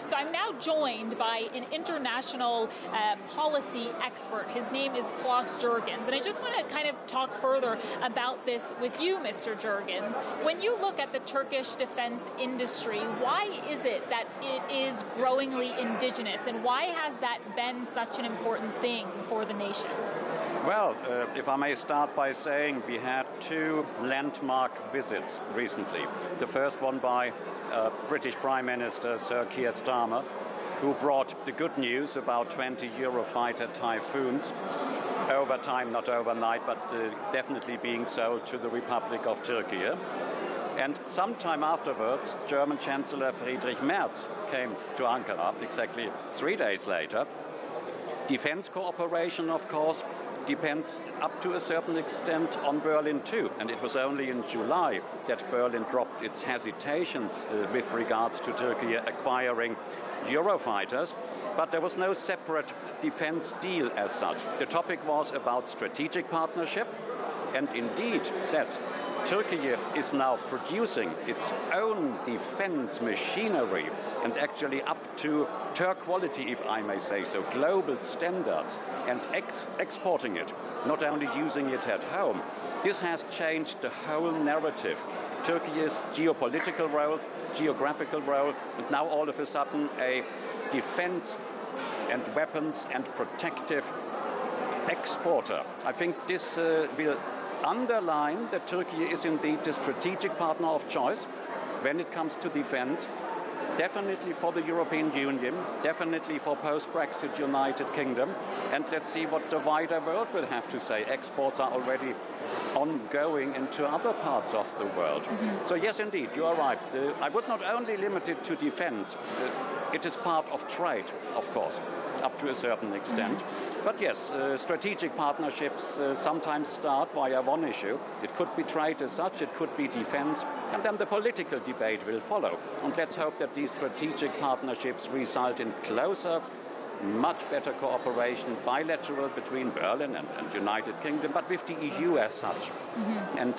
So I'm now joined by an international policy expert. His name is Klaus Jurgens, and I just want to kind of talk further about this with you, Mr. Jurgens. When you look at the Turkish defense industry, why is it that it is growingly indigenous, and why has that been such an important thing for the nation? Well, if I may start by saying we had two landmark visits recently. The first one by British Prime Minister Sir Keir Starmer, who brought the good news about 20 Eurofighter Typhoons over time, not overnight, but definitely being so, to the Republic of Turkey. And sometime afterwards, German Chancellor Friedrich Merz came to Ankara, exactly 3 days later. Defense cooperation, of course, depends up to a certain extent on Berlin too. And it was only in July that Berlin dropped its hesitations with regards to Turkey acquiring Eurofighters. But there was no separate defense deal as such. The topic was about strategic partnership, and indeed that Turkey is now producing its own defense machinery, and actually up to Turk quality, if I may say so, global standards, and exporting it, not only using it at home. This has changed the whole narrative. Turkey's geopolitical role, geographical role, and now all of a sudden a defense and weapons and protective exporter. I think this will underline that Turkey is indeed the strategic partner of choice when it comes to defense, definitely for the European Union, definitely for post-Brexit United Kingdom, and let's see what the wider world will have to say. Exports are already ongoing into other parts of the world. So yes, indeed, you are right. I would not only limit it to defense. It is part of trade, of course, up to a certain extent. But yes, strategic partnerships sometimes start via one issue. It could be trade as such, it could be defense, and then the political debate will follow. And let's hope that these strategic partnerships result in closer, much better cooperation, bilateral between Berlin and United Kingdom, but with the EU as such. And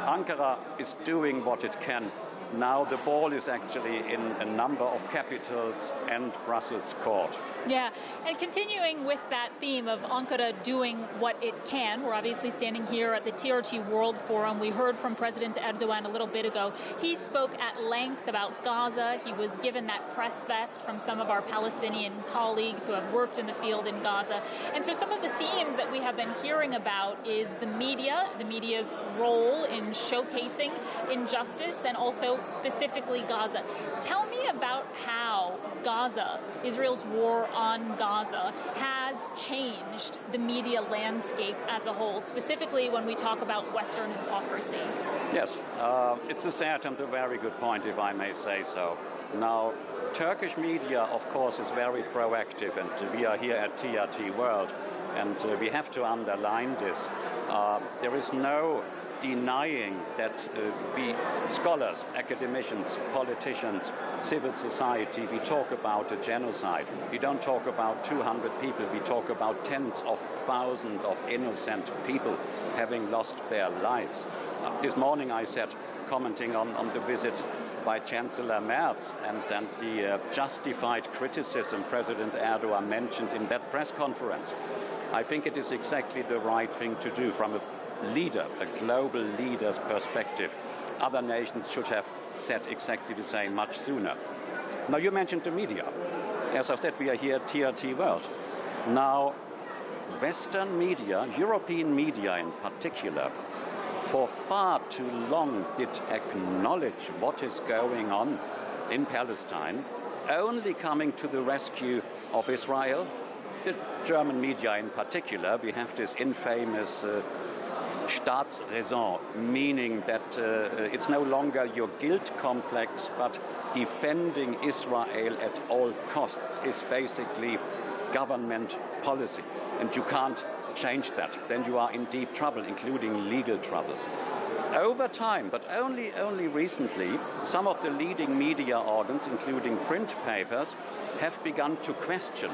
Ankara is doing what it can. Now the ball is actually in a number of capitals and Brussels court. Yeah, and continuing with that theme of Ankara doing what it can, we're obviously standing here at the TRT World Forum. We heard from President Erdogan a little bit ago. He spoke at length about Gaza. He was given that press vest from some of our Palestinian colleagues who have worked in the field in Gaza. And so some of the themes that we have been hearing about is the media's role in showcasing injustice, and also specifically Gaza. Tell me about how Gaza, Israel's war on Gaza, has changed the media landscape as a whole, specifically when we talk about Western hypocrisy. Yes, it's a sad and a very good point, if I may say so. Now, Turkish media, of course, is very proactive, and we are here at TRT World, and we have to underline this. There is no denying that we scholars, academicians, politicians, civil society, we talk about a genocide. We don't talk about 200 people, we talk about tens of thousands of innocent people having lost their lives. This morning I said, commenting on the visit by Chancellor Merz and the justified criticism President Erdogan mentioned in that press conference, I think it is exactly the right thing to do from a leader, a global leader's perspective. Other nations should have said exactly the same much sooner. Now, you mentioned the media. As I said, we are here at TRT World. Now, Western media, European media in particular, for far too long did acknowledge what is going on in Palestine, only coming to the rescue of Israel. The German media in particular, we have this infamous Staatsräson, meaning that it's no longer your guilt complex, but defending Israel at all costs is basically government policy. And you can't change that. Then you are in deep trouble, including legal trouble. Over time, but only recently, some of the leading media organs, including print papers, have begun to question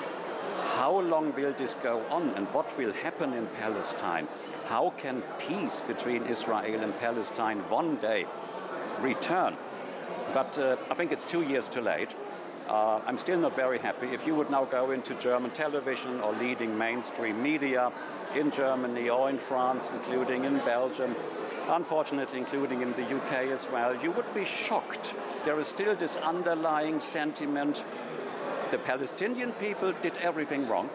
how long will this go on and what will happen in Palestine? How can peace between Israel and Palestine one day return? But I think it's 2 years too late. I'm still not very happy. If you would now go into German television or leading mainstream media in Germany or in France, including in Belgium, unfortunately including in the UK as well, you would be shocked. There is still this underlying sentiment: the Palestinian people did everything wrong,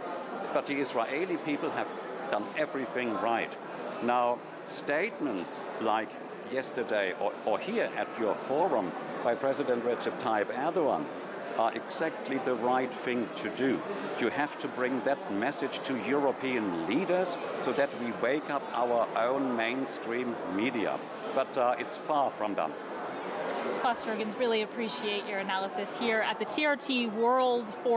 but the Israeli people have done everything right. Now, statements like yesterday or here at your forum by President Recep Tayyip Erdogan are exactly the right thing to do. You have to bring that message to European leaders so that we wake up our own mainstream media. But it's far from done. Klaus Jurgens, really appreciate your analysis here at the TRT World Forum.